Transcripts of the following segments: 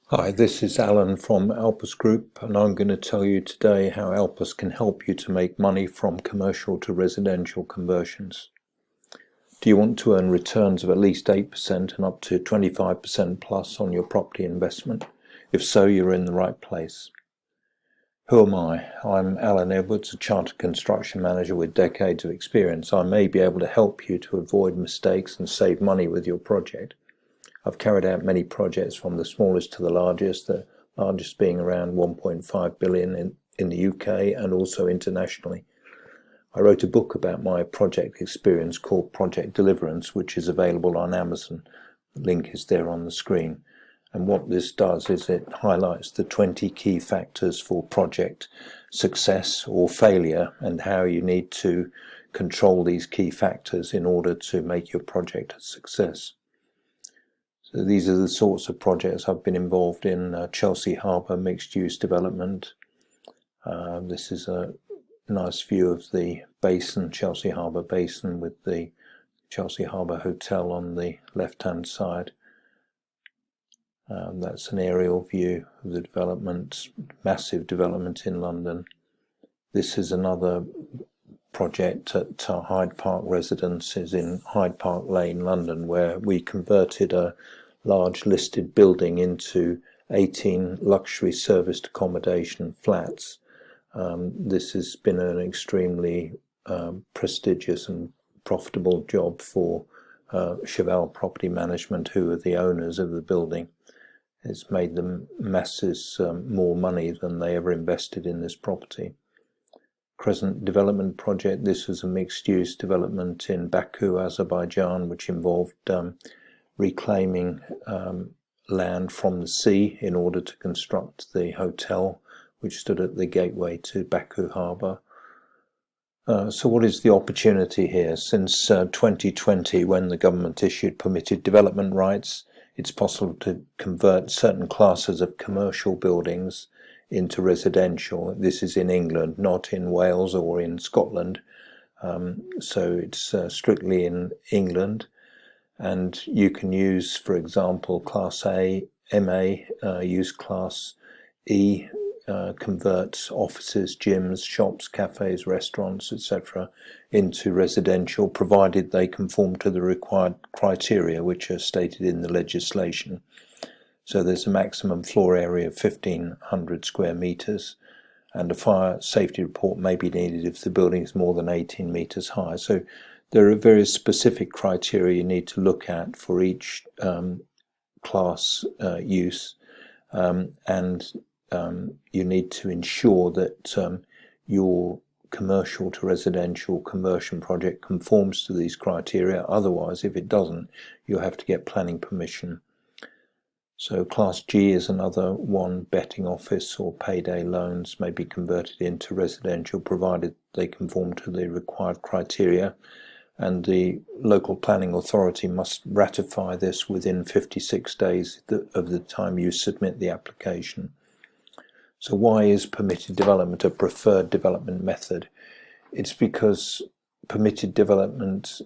Hi, this is Alan from Alpus Group, and I'm going to tell you today how Alpus can help you to make money from commercial to residential conversions. Do you want to earn returns of at least 8% and up to 25% plus on your property investment? If so, you're in the right place. Who am I? I'm Alan Edwards, a chartered construction manager with decades of experience. I may be able to help you to avoid mistakes and save money with your project. I've carried out many projects from the smallest to the largest being around 1.5 billion in the UK and also internationally. I wrote a book about my project experience called Project Deliverance, which is available on Amazon. The link is there on the screen. And what this does is it highlights the 20 key factors for project success or failure and how you need to control these key factors in order to make your project a success. So these are the sorts of projects I've been involved in. Chelsea Harbour mixed-use development. This is a nice view of the basin, Chelsea Harbour Basin, with the Chelsea Harbour Hotel on the left-hand side. That's an aerial view of the development, massive development in London. This is another project at Hyde Park Residences in Hyde Park Lane, London, where we converted a large listed building into 18 luxury serviced accommodation flats. This has been an extremely prestigious and profitable job for Cheval Property Management, who are the owners of the building. It's made them masses more money than they ever invested in this property. Crescent Development Project. This was a mixed-use development in Baku, Azerbaijan, which involved reclaiming land from the sea in order to construct the hotel which stood at the gateway to Baku Harbour. So what is the opportunity here? Since 2020, when the government issued permitted development rights, it's possible to convert certain classes of commercial buildings into residential. This is in England, not in Wales or in Scotland. So it's strictly in England. And you can use, for example, Class A, MA, use Class E, convert offices, gyms, shops, cafes, restaurants, etc. into residential, provided they conform to the required criteria which are stated in the legislation. So there's a maximum floor area of 1,500 square metres, and a fire safety report may be needed if the building is more than 18 metres high. So there are various specific criteria you need to look at for each class use, and you need to ensure that your commercial to residential conversion project conforms to these criteria. Otherwise, if it doesn't, you'll have to get planning permission. So Class G is another one. Betting office or payday loans may be converted into residential provided they conform to the required criteria, and the local planning authority must ratify this within 56 days of the time you submit the application. So why is permitted development a preferred development method? It's because permitted development,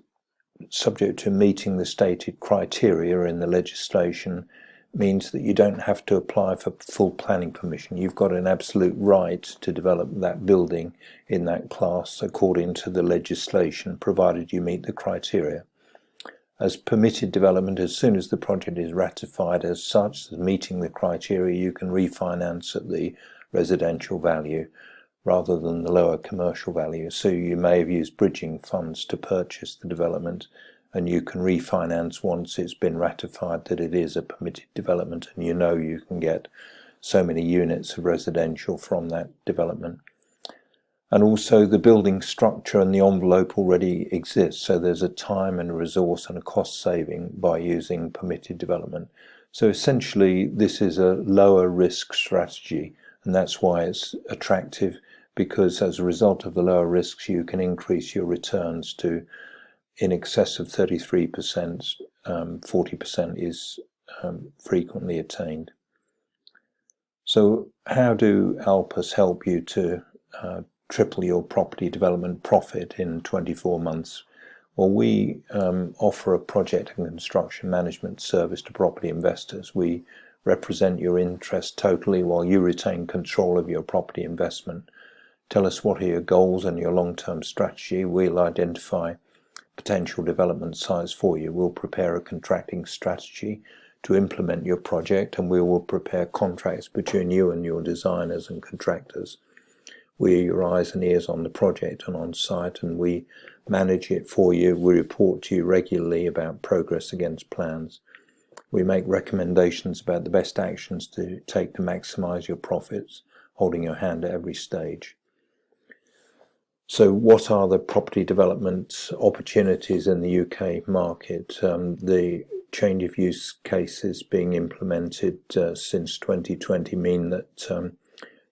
subject to meeting the stated criteria in the legislation, means that you don't have to apply for full planning permission. You've got an absolute right to develop that building in that class according to the legislation, provided you meet the criteria. As permitted development, as soon as the project is ratified as such, as meeting the criteria, you can refinance at the residential value rather than the lower commercial value. So you may have used bridging funds to purchase the development, and you can refinance once it's been ratified that it is a permitted development, and you know you can get so many units of residential from that development. And also the building structure and the envelope already exists, so there's a time and a resource and a cost saving by using permitted development. So essentially this is a lower risk strategy, and that's why it's attractive, because as a result of the lower risks you can increase your returns to in excess of 33%, 40% is frequently attained. So how do Alpus help you to triple your property development profit in 24 months? Well, we offer a project and construction management service to property investors. We represent your interest totally while you retain control of your property investment. Tell us what are your goals and your long-term strategy. We'll identify potential development sites for you. We'll prepare a contracting strategy to implement your project, and we will prepare contracts between you and your designers and contractors. We're your eyes and ears on the project and on site, and we manage it for you. We report to you regularly about progress against plans. We make recommendations about the best actions to take to maximise your profits, holding your hand at every stage. So what are the property development opportunities in the UK market? The change of use cases being implemented since 2020 mean that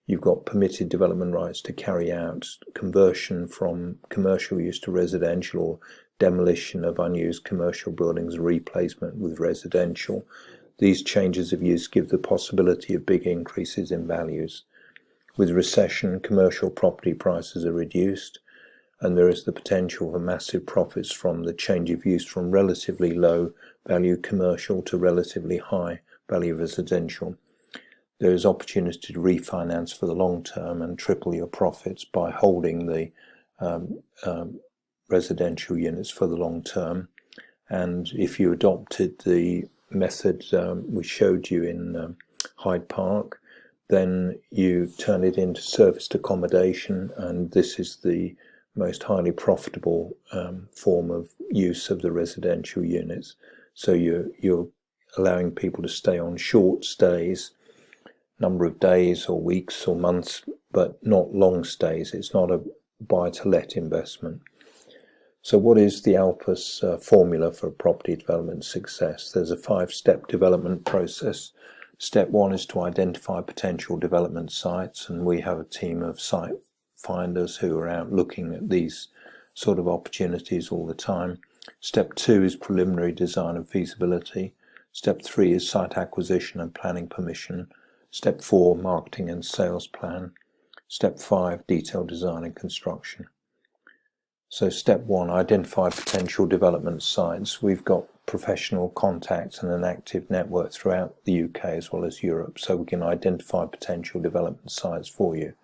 you've got permitted development rights to carry out conversion from commercial use to residential, or demolition of unused commercial buildings, replacement with residential. These changes of use give the possibility of big increases in values. With recession, commercial property prices are reduced, and there is the potential for massive profits from the change of use from relatively low value commercial to relatively high value residential. There is opportunity to refinance for the long term and triple your profits by holding the residential units for the long term. And if you adopted the method we showed you in Hyde Park, then you turn it into serviced accommodation, and this is the most highly profitable form of use of the residential units. So you're allowing people to stay on short stays, number of days or weeks or months, but not long stays. It's not a buy-to-let investment. So what is the Alpus formula for property development success? There's a 5-step development process. Step 1 is to identify potential development sites, and we have a team of site finders who are out looking at these sort of opportunities all the time. Step 2 is preliminary design and feasibility. Step 3 is site acquisition and planning permission. Step 4, marketing and sales plan. Step 5, detailed design and construction. So step 1, identify potential development sites. We've got professional contacts and an active network throughout the UK as well as Europe, so we can identify potential development sites for you.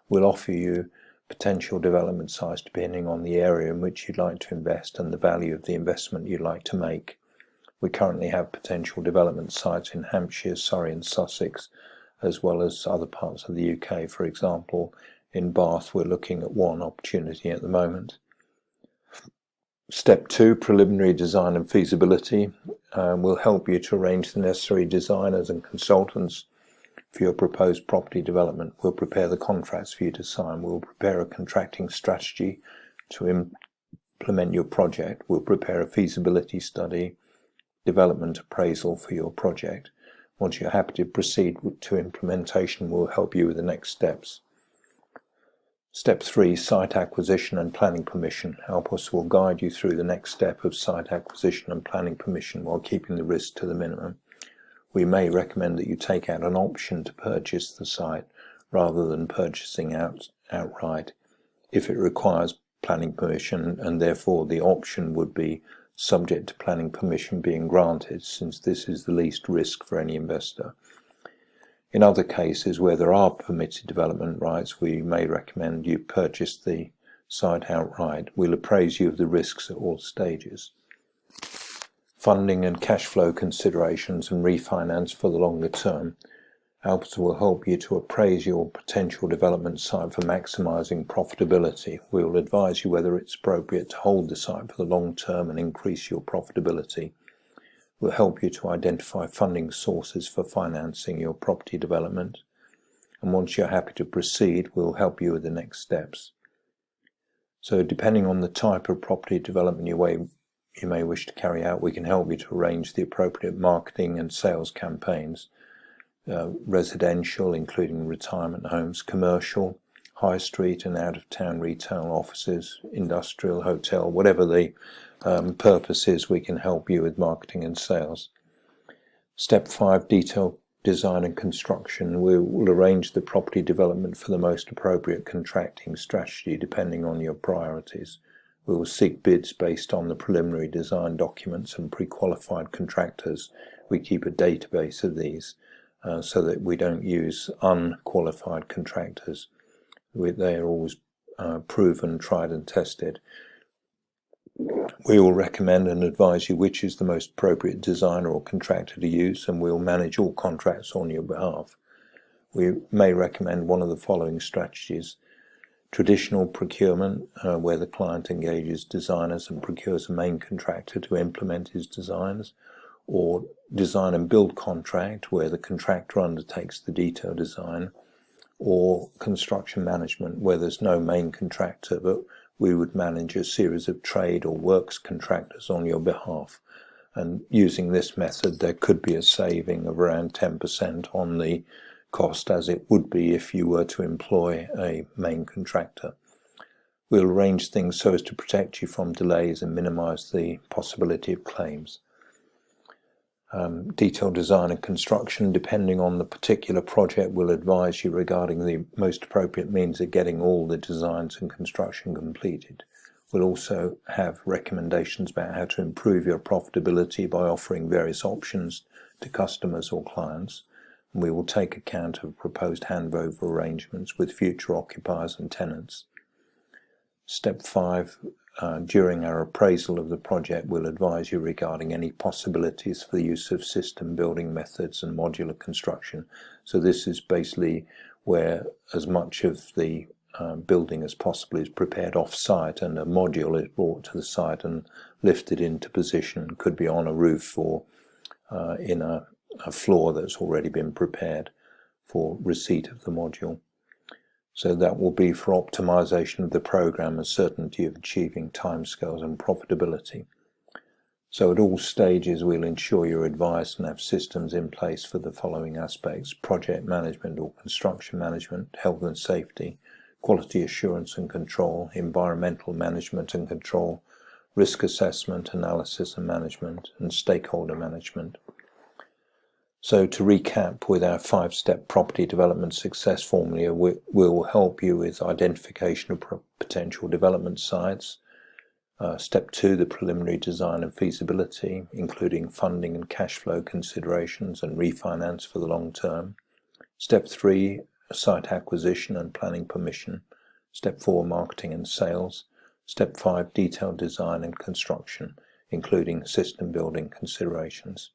We'll offer you potential development sites depending on the area in which you'd like to invest and the value of the investment you'd like to make. We currently have potential development sites in Hampshire, Surrey and Sussex, as well as other parts of the UK. For example, in Bath we're looking at one opportunity at the moment. Step 2, preliminary design and feasibility. We'll help you to arrange the necessary designers and consultants for your proposed property development. We'll prepare the contracts for you to sign. We'll prepare a contracting strategy to implement your project. We'll prepare a feasibility study, development appraisal for your project. Once you're happy to proceed to implementation, we'll help you with the next steps. Step 3, site acquisition and planning permission. Alpus will guide you through the next step of site acquisition and planning permission while keeping the risk to the minimum. We may recommend that you take out an option to purchase the site rather than purchasing outright if it requires planning permission, and therefore the option would be subject to planning permission being granted, since this is the least risk for any investor. In other cases where there are permitted development rights, we may recommend you purchase the site outright. We'll appraise you of the risks at all stages. Funding and cash flow considerations and refinance for the longer term. Alpus will help you to appraise your potential development site for maximising profitability. We will advise you whether it's appropriate to hold the site for the long term and increase your profitability. We'll help you to identify funding sources for financing your property development. And once you're happy to proceed, we'll help you with the next steps. So depending on the type of property development you may wish to carry out, we can help you to arrange the appropriate marketing and sales campaigns. Residential, including retirement homes, commercial, high street and out-of-town retail offices, industrial, hotel, whatever the purpose is, we can help you with marketing and sales. Step 5, detailed design and construction. We will arrange the property development for the most appropriate contracting strategy depending on your priorities. We will seek bids based on the preliminary design documents and pre-qualified contractors. We keep a database of these. so that we don't use unqualified contractors. They are always proven, tried and tested. We will recommend and advise you which is the most appropriate designer or contractor to use, and we'll manage all contracts on your behalf. We may recommend one of the following strategies: traditional procurement, where the client engages designers and procures a main contractor to implement his designs, or design and build contract, where the contractor undertakes the detailed design, or construction management, where there's no main contractor, but we would manage a series of trade or works contractors on your behalf. And using this method, there could be a saving of around 10% on the cost, as it would be if you were to employ a main contractor. We'll arrange things so as to protect you from delays and minimize the possibility of claims. Detailed design and construction, depending on the particular project, will advise you regarding the most appropriate means of getting all the designs and construction completed. We'll also have recommendations about how to improve your profitability by offering various options to customers or clients. And we will take account of proposed handover arrangements with future occupiers and tenants. Step 5. During our appraisal of the project, we'll advise you regarding any possibilities for the use of system building methods and modular construction. So this is basically where as much of the building as possible is prepared off-site, and a module is brought to the site and lifted into position. Could be on a roof or in a floor that's already been prepared for receipt of the module. So that will be for optimization of the program and certainty of achieving timescales and profitability. So at all stages, we'll ensure you're advised and have systems in place for the following aspects: project management or construction management, health and safety, quality assurance and control, environmental management and control, risk assessment, analysis and management, and stakeholder management. So to recap, with our 5-step property development success formula, we'll help you with identification of potential development sites. Step 2, the preliminary design and feasibility, including funding and cash flow considerations and refinance for the long term. Step 3, site acquisition and planning permission. Step 4, marketing and sales. Step 5, detailed design and construction, including system building considerations.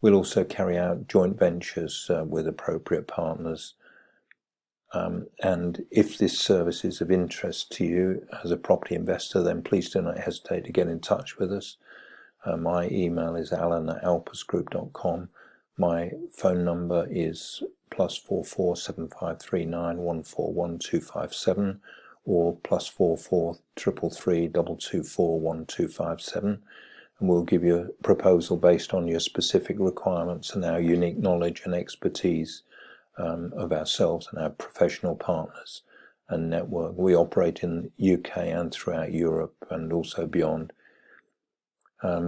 We'll also carry out joint ventures with appropriate partners. And if this service is of interest to you as a property investor, then please do not hesitate to get in touch with us. My email is alan@alpusgroup.com. My phone number is +44 7539 141257 or +44 333 224 1257. And we'll give you a proposal based on your specific requirements and our unique knowledge and expertise of ourselves and our professional partners and network. We operate in the UK and throughout Europe and also beyond.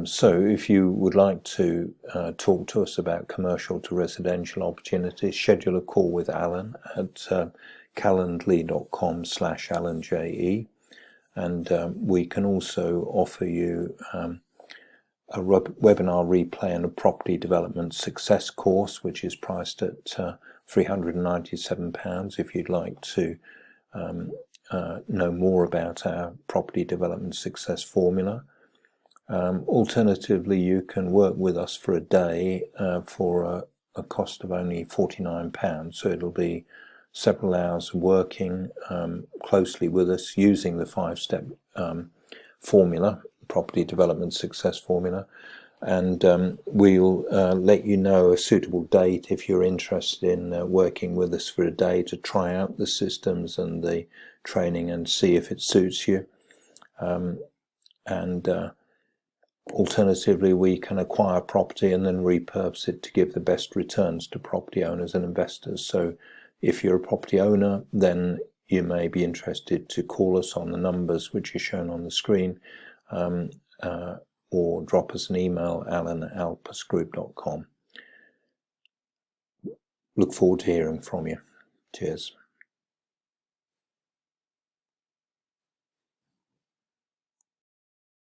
So if you would like to talk to us about commercial to residential opportunities, schedule a call with Alan at calendly.com/AlanJE, and we can also offer you a webinar replay and a property development success course, which is priced at £397 if you'd like to know more about our property development success formula. Alternatively, you can work with us for a day for a cost of only £49, so it'll be several hours working closely with us using the 5-step formula, property development success formula, and we'll let you know a suitable date if you're interested in working with us for a day to try out the systems and the training and see if it suits you. Alternatively, we can acquire property and then repurpose it to give the best returns to property owners and investors. So if you're a property owner, then you may be interested to call us on the numbers which are shown on the screen, or drop us an email, alan@alpusgroup.com. Look forward to hearing from you. Cheers.